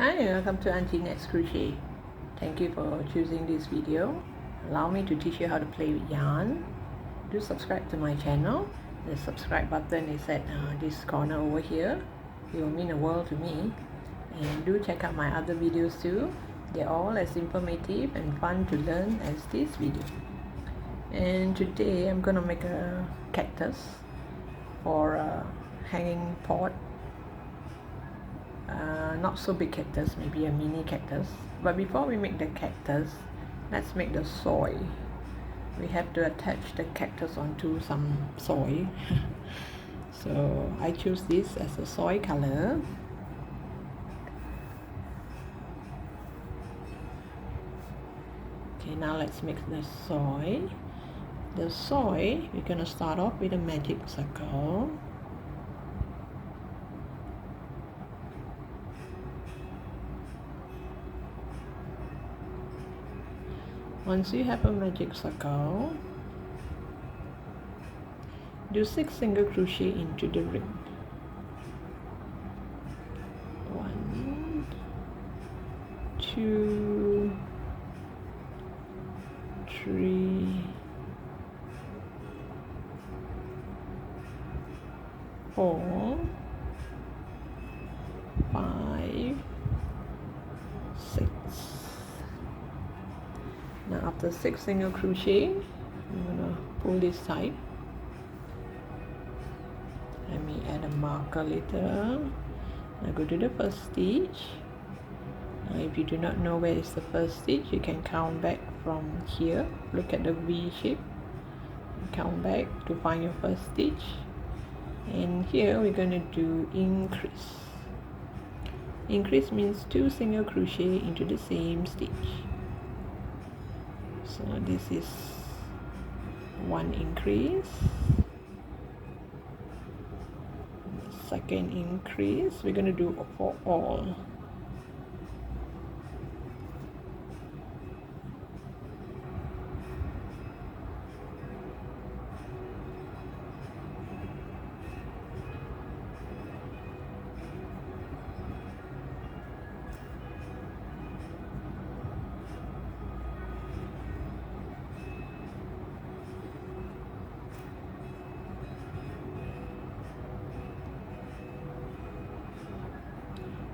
Hi, welcome to Auntie Nat's Crochet. Thank you for choosing this video. Allow me to teach you how to play with yarn. Do subscribe to my channel. The subscribe button is at this corner over here. It will mean the world to me. And do check out my other videos too. They're all as informative and fun to learn as this video. And today I'm gonna make a cactus for a hanging pot. Not so big cactus, maybe a mini cactus. But before we make the cactus, let's make the soil. We have to attach the cactus onto some soil. So I choose this as a soil color. Okay, now let's mix the soil. The soil, we're gonna start off with a magic circle. Once you have a magic circle, do 6 single crochet into the ring. 1, 2, 3, 4, 5, 6. Now after 6 single crochet, I'm gonna pull this side. Let me add a marker later. Now go to the first stitch. Now if you do not know where is the first stitch, you can count back from here. Look at the V shape. Count back to find your first stitch. And here we're going to do increase. Increase means 2 single crochet into the same stitch. So this is 1 increase, second increase. We're going to do for all.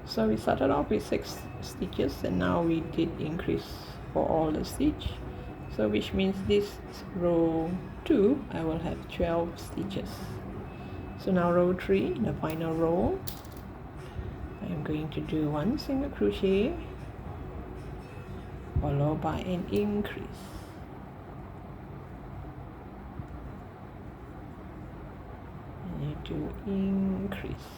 So we started off with 6 stitches and now we did increase for all the stitch. So which means this row 2 I will have 12 stitches. So now row 3, the final row, I'm going to do 1 single crochet followed by an increase. And you do increase.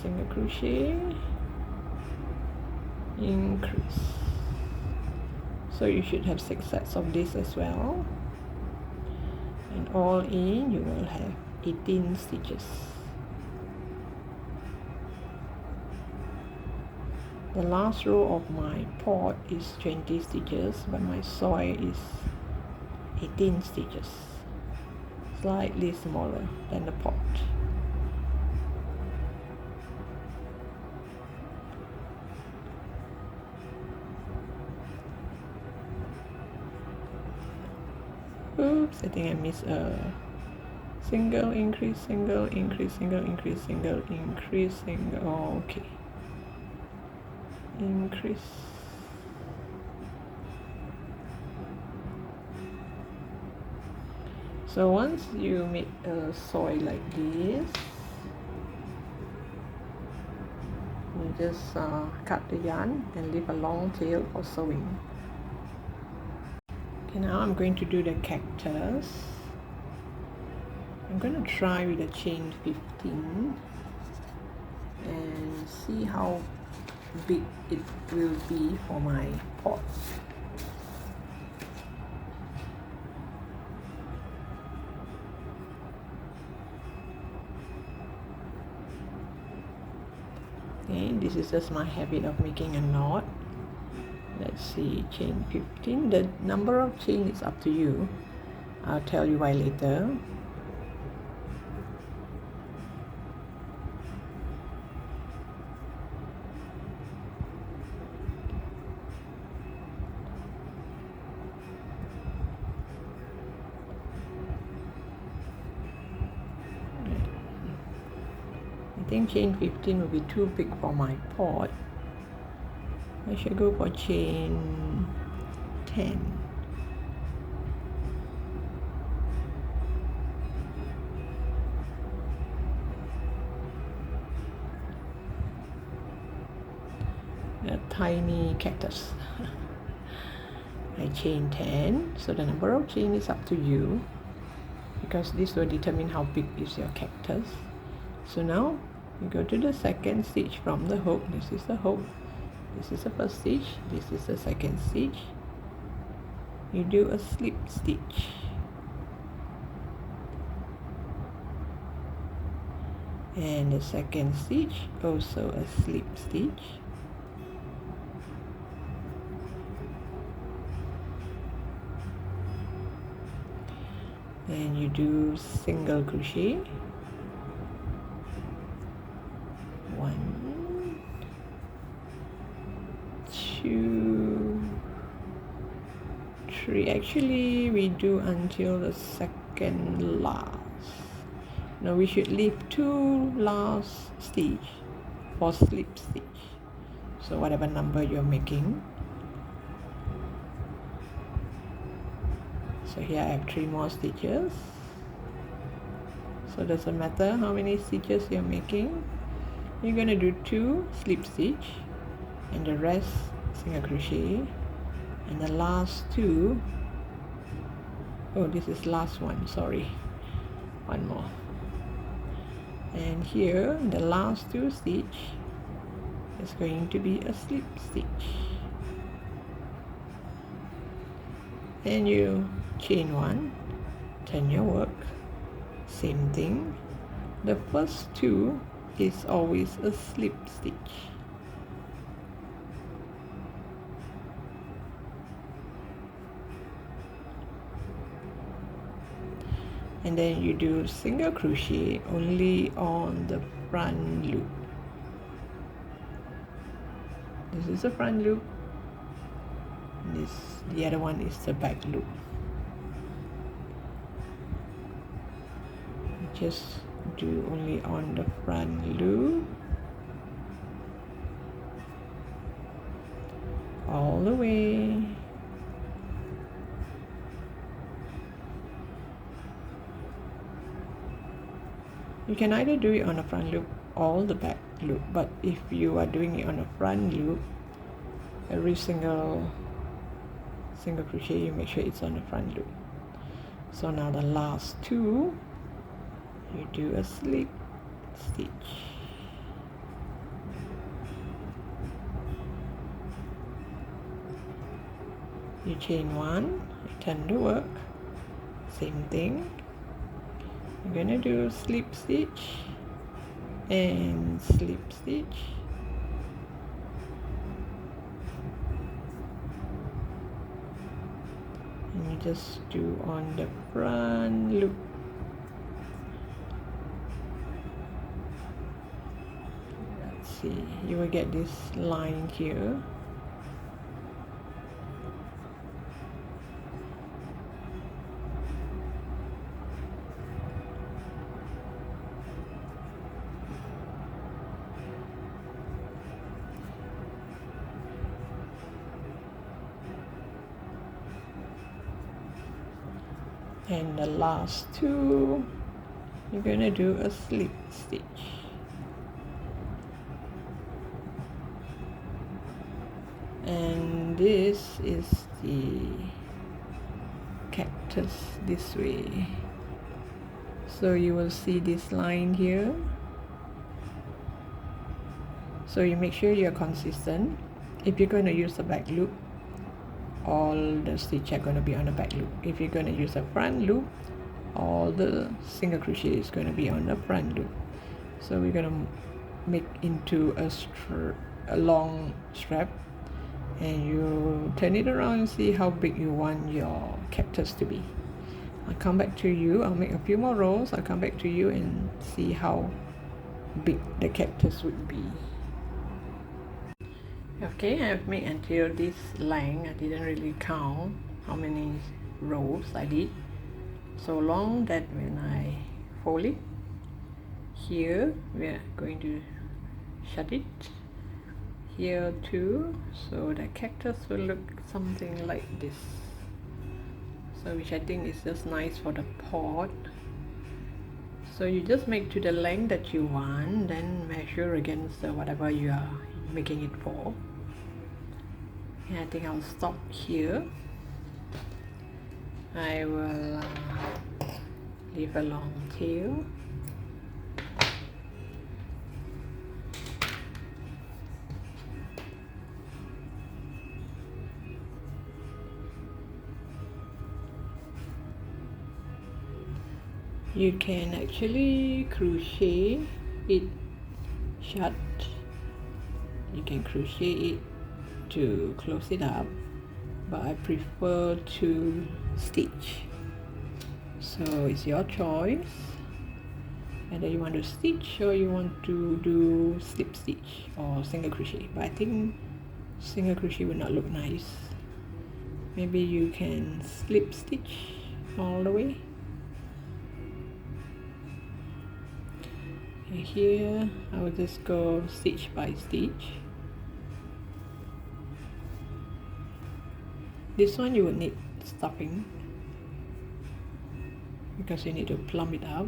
Single crochet, increase. So you should have 6 sets of this as well, and all in you will have 18 stitches. The last row of my pot is 20 stitches, but my soil is 18 stitches, slightly smaller than the pot. Oops, I think I missed a single increase, single increase, single increase, single increase, single. Oh, okay. Increase. So once you make a soil like this, you just cut the yarn and leave a long tail for sewing. Okay, now I'm going to do the cactus. I'm going to try with a chain 15 and see how big it will be for my pot. Okay, this is just my habit of making a knot. let's see, chain 15. The number of chain is up to you. I'll tell you why later. I think chain 15 will be too big for my pot. I should go for chain 10. A tiny cactus. I chain 10, so the number of chain is up to you, because this will determine how big is your cactus. So now you go to the second stitch from the hook. This is the hook, this is the first stitch, this is the second stitch. You do a slip stitch, and the second stitch also a slip stitch, and you do single crochet. 1, 2, 3. Actually, we do until the second last. Now we should leave 2 last stitch for slip stitch. So whatever number you're making. So here I have 3 more stitches. So doesn't matter how many stitches you're making. You're going to do 2 slip stitch and the rest single crochet, and the last 2, oh, this is last one, sorry, one more, and here the last 2 stitch is going to be a slip stitch, and you chain 1, turn your work, same thing. The first 2 is always a slip stitch, and then you do single crochet only on the front loop. This is the front loop, the other one is the back loop. Just do only on the front loop all the way. You can either do it on the front loop or the back loop, but if you are doing it on the front loop, every single crochet you make sure it's on the front loop. So now the last 2, you do a slip stitch, you chain 1, return the work, same thing. You're gonna do slip stitch and slip stitch, and you just do on the front loop. Let's see, you will get this line here. And the last 2, you're gonna do a slip stitch. And this is the cactus this way. So you will see this line here. So you make sure you're consistent. If you're going to use the back loop, all the stitch are going to be on the back loop. If you're going to use a front loop, all the single crochet is going to be on the front loop. So we're going to make into a long strap, and you turn it around and see how big you want your cactus to be. I'll come back to you. I'll make a few more rows. I'll come back to you and see how big the cactus would be. Okay, I've made until this length. I didn't really count how many rows I did, so long that when I fold it here, we're going to shut it here too, so the cactus will look something like this. So which I think is just nice for the pot. So you just make to the length that you want, then measure against whatever you are making it for. And I think I'll stop here. I will leave a long tail. You can actually crochet it shut. You can crochet it to close it up, but I prefer to stitch. So it's your choice whether you want to stitch or you want to do slip stitch or single crochet, but I think single crochet would not look nice. Maybe you can slip stitch all the way. And here I will just go stitch by stitch. This one you will need stopping because you need to plumb it up.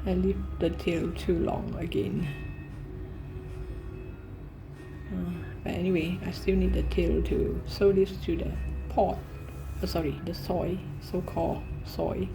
I leave the tail too long again. But anyway, I still need the tail to sew this to the pot. Sorry, the soy, so-called soy.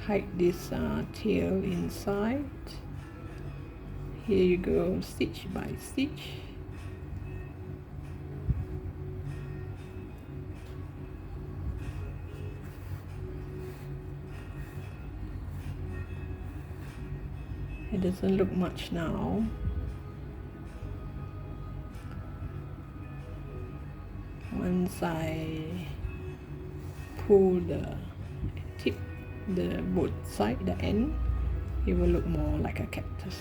Hide this tail inside. Here you go, stitch by stitch. It doesn't look much now. Once I pull the tip, the both side, the end, it will look more like a cactus.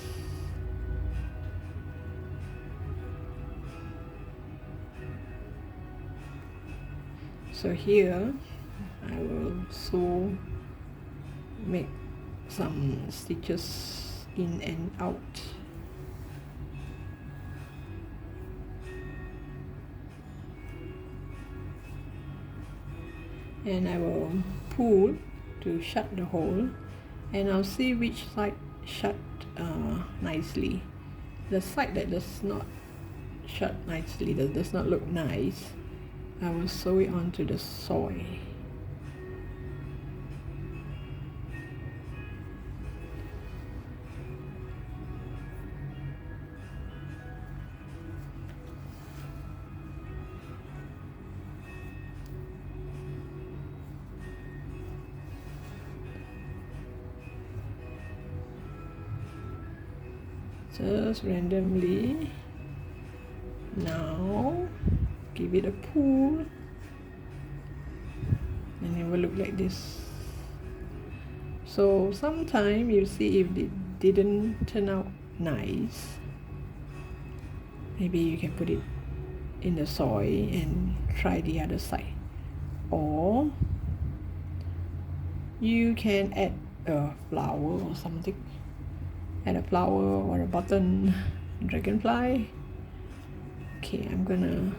So here I will sew, make some stitches in and out. And I will pull to shut the hole, and I'll see which side shut nicely. The side that does not shut nicely, that does not look nice, I will sew it onto the soy. Just randomly. Now give it a pull and it will look like this. So sometimes you see if it didn't turn out nice, maybe you can put it in the soy and try the other side, or you can add a flower or something add a flower or a button, dragonfly. Okay, I'm gonna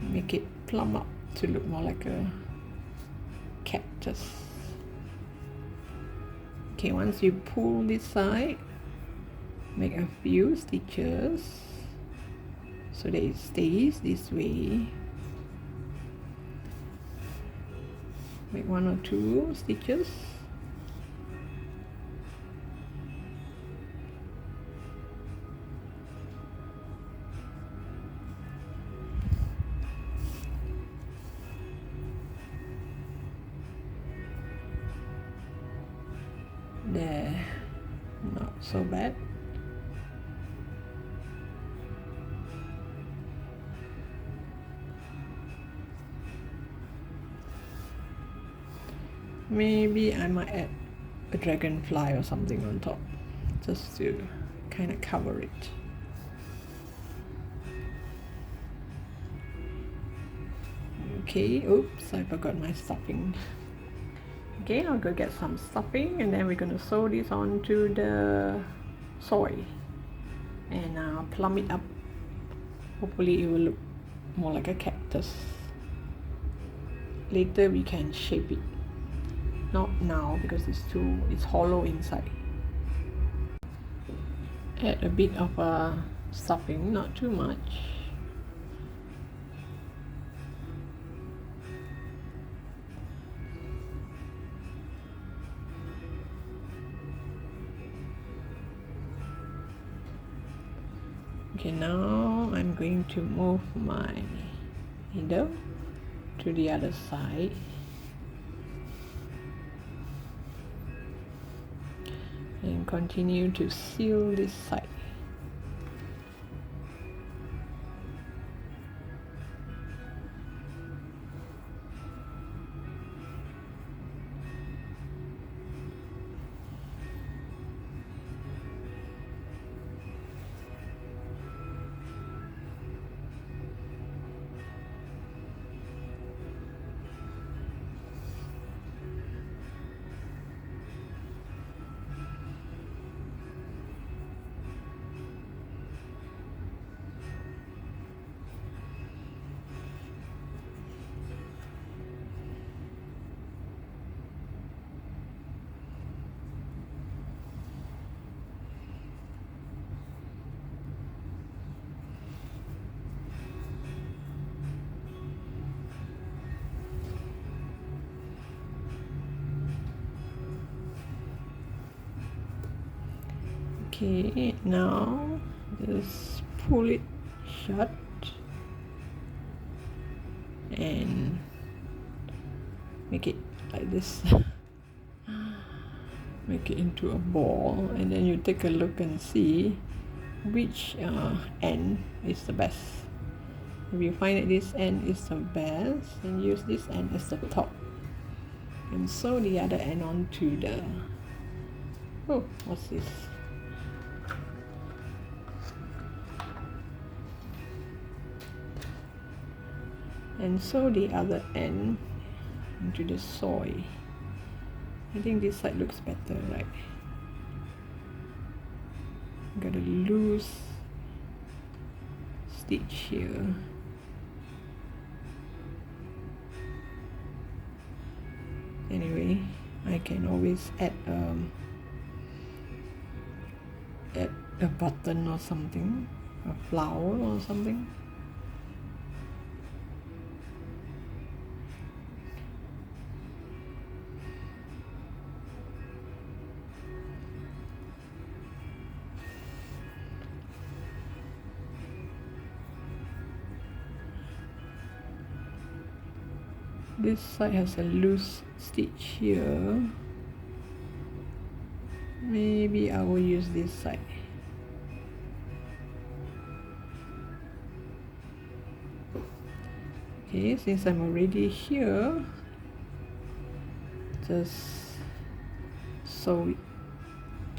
make it plumb up to look more like a cactus. Okay, once you pull this side, make a few stitches so that it stays this way. Make 1 or 2 stitches. There, not so bad. Maybe I might add a dragonfly or something on top, just to kind of cover it. Okay, oops, I forgot my stuffing. Okay, I'll go get some stuffing, and then we're going to sew this onto the soil and plumb it up. Hopefully it will look more like a cactus. Later we can shape it. Not now because it's hollow inside. Add a bit of stuffing, not too much. Okay, now I'm going to move my needle to the other side. And continue to seal this side. Okay, now just pull it shut and make it like this. Make it into a ball, and then you take a look and see which end is the best. If you find that this end is the best, then use this end as the top and sew the other end onto the, oh, what's this? And sew the other end into the soil. I think this side looks better, right? Got a loose stitch here. Anyway, I can always add a button or something, a flower or something. This side has a loose stitch here. Maybe I will use this side. Okay, since I'm already here, just sew it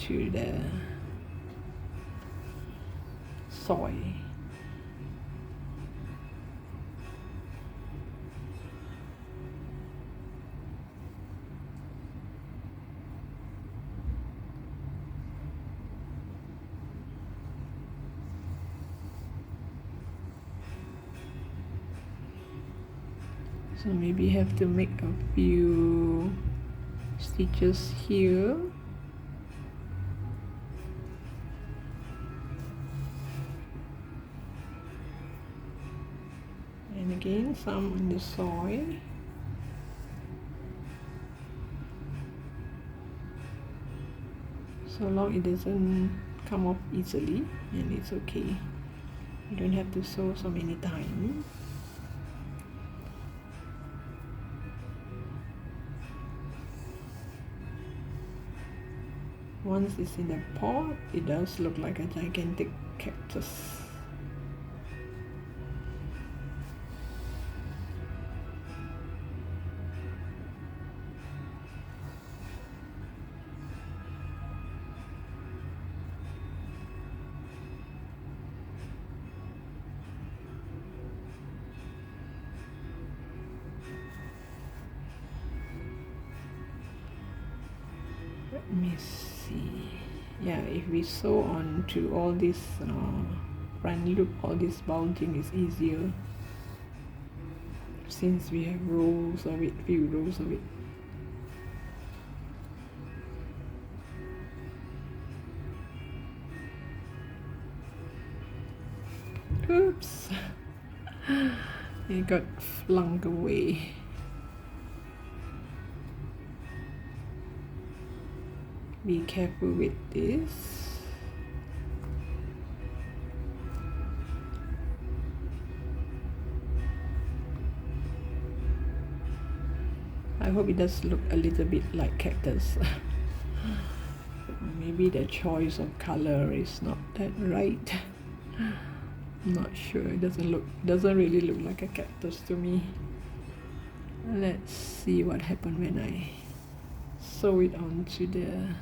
to the soil. So maybe have to make a few stitches here. And again some on the soil. So long it doesn't come off easily, and it's okay. You don't have to sew so many times. Once it's in the pot, it does look like a gigantic cactus. Let me see. Yeah, if we sew on to all this front loop, all this bulging is easier since we have rows of it, few rows of it. Oops, it got flung away. Be careful with this. I hope it does look a little bit like cactus. Maybe the choice of color is not that right. I'm not sure. It doesn't really look like a cactus to me. Let's see what happened when I sew it onto the.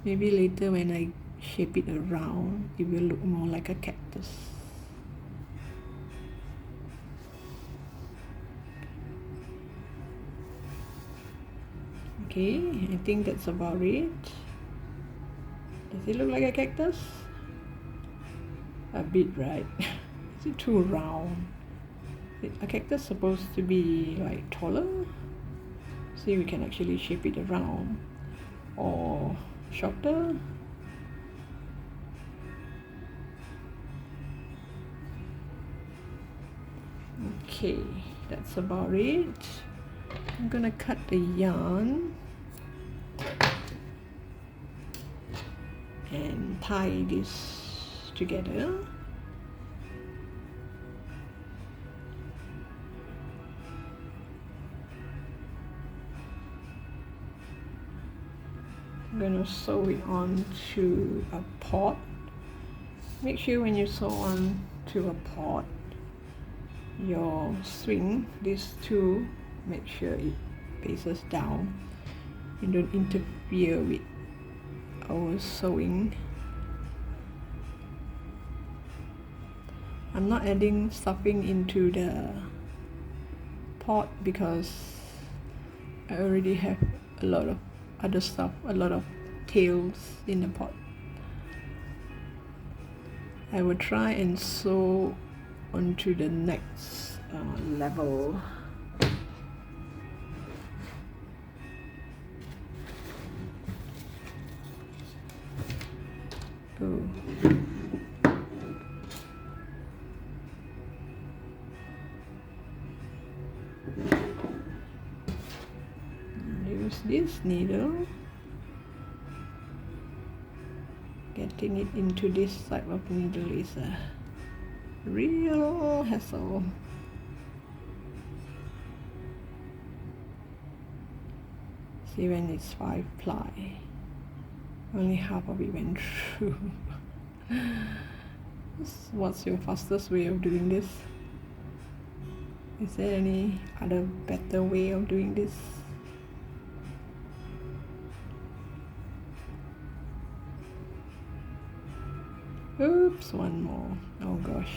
Maybe later when I shape it around, it will look more like a cactus. Okay, I think that's about it. Does it look like a cactus? A bit, right? Is it too round? Is a cactus supposed to be like taller? See, we can actually shape it around, or shorter. Okay, that's about it. I'm gonna cut the yarn and tie this together. I'm gonna sew it onto a pot. Make sure when you sew on to a pot, your swing, these two, make sure it faces down and don't interfere with our sewing. I'm not adding stuffing into the pot because I already have a lot of other stuff, a lot of tails in the pot. I will try and sew onto the next level. Oh. Use this needle, getting it into this type of needle is a real hassle. See, when it's 5 ply, only half of it went through. What's your fastest way of doing this? Is there any other better way of doing this? Oops, one more. Oh gosh.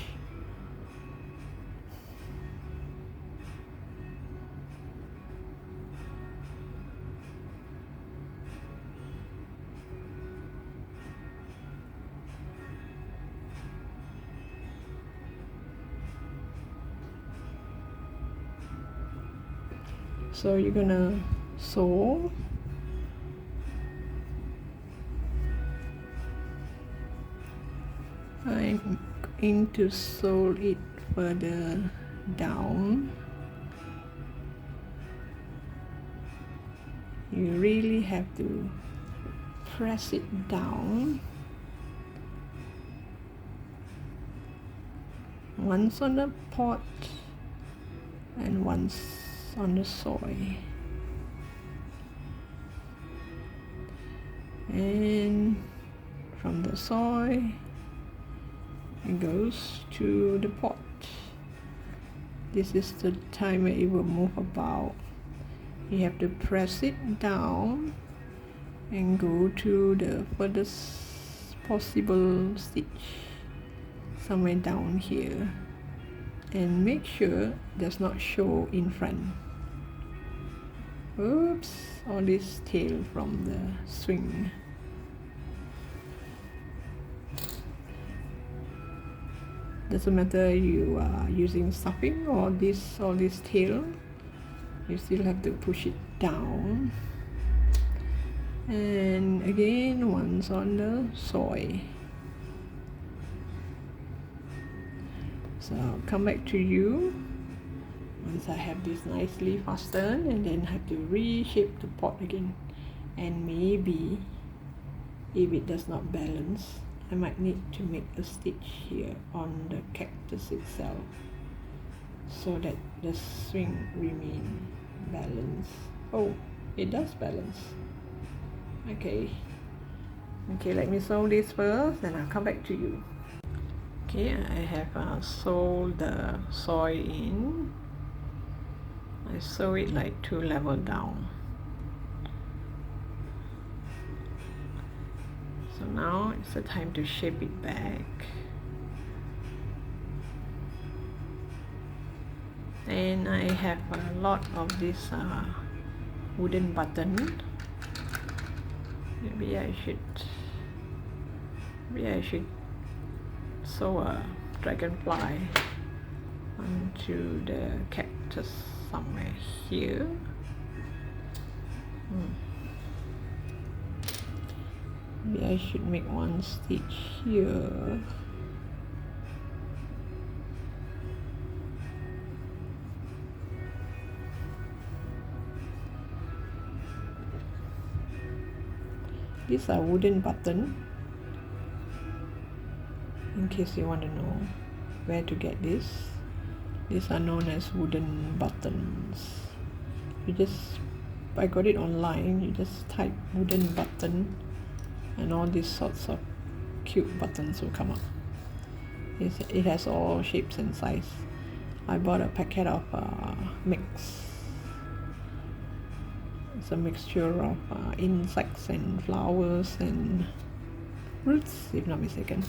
So you're gonna sew. I'm going to sew it further down. You really have to press it down. Once on the pot and once on the soil. And from the soil it goes to the pot. This is the time where it will move about. You have to press it down and go to the furthest possible stitch somewhere down here, and make sure it does not show in front. Oops, all this tail from the swing. Doesn't matter you are using stuffing or this tail, you still have to push it down. And again, once on the soil. So I'll come back to you once I have this nicely fastened, and then have to reshape the pot again. And maybe if it does not balance, I might need to make a stitch here on the cactus itself so that the swing remain balanced. Oh, it does balance. Okay, let me sew this first, then I'll come back to you. Okay, I have sewed the soil in. I sew it like 2 levels down. So now it's the time to shape it back. And I have a lot of this wooden button. Maybe I should sew a dragonfly onto the cactus somewhere here. Maybe I should make one stitch here. These are wooden button, in case you want to know where to get this. These are known as wooden buttons. I got it online. You just type wooden button and all these sorts of cute buttons will come up. It has all shapes and size. I bought a packet of mix. It's a mixture of insects and flowers and roots, if not mistaken.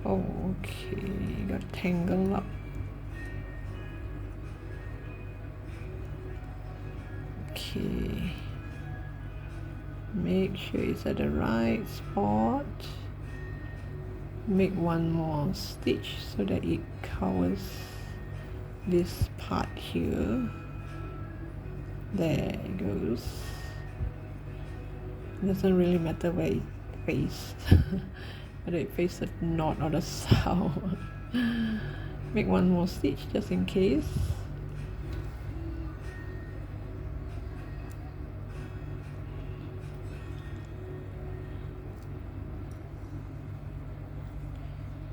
Oh, okay, got tangled up. Okay, make sure it's at the right spot. Make one more stitch so that it covers this part here. There it goes. It doesn't really matter where it faces, whether it faces the north or the south. Make one more stitch just in case.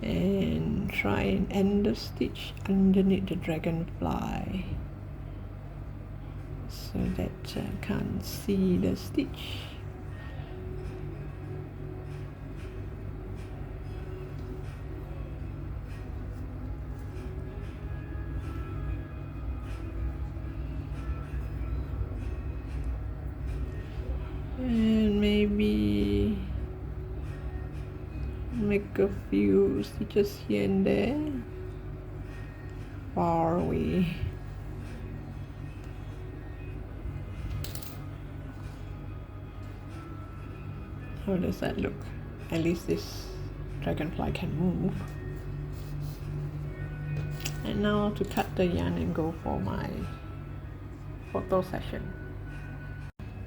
And try and end the stitch underneath the dragonfly so that I can't see the stitch. And maybe make a few stitches here and there, far away. How does that look? At least this dragonfly can move. And now to cut the yarn and go for my photo session.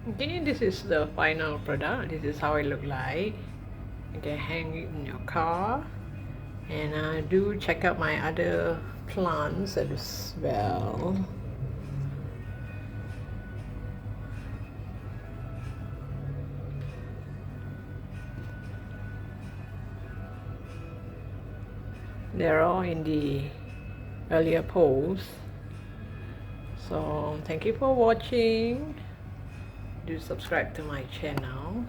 Okay, this is the final product. This is how it look like. You can hang it in your car. And do check out my other plants as well. They're all in the earlier post. So thank you for watching. Do subscribe to my channel.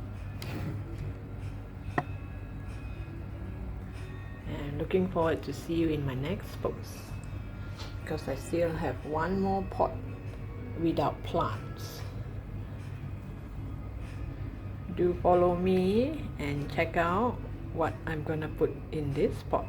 And looking forward to see you in my next post, because I still have one more pot without plants. Do follow me and check out what I'm gonna put in this pot.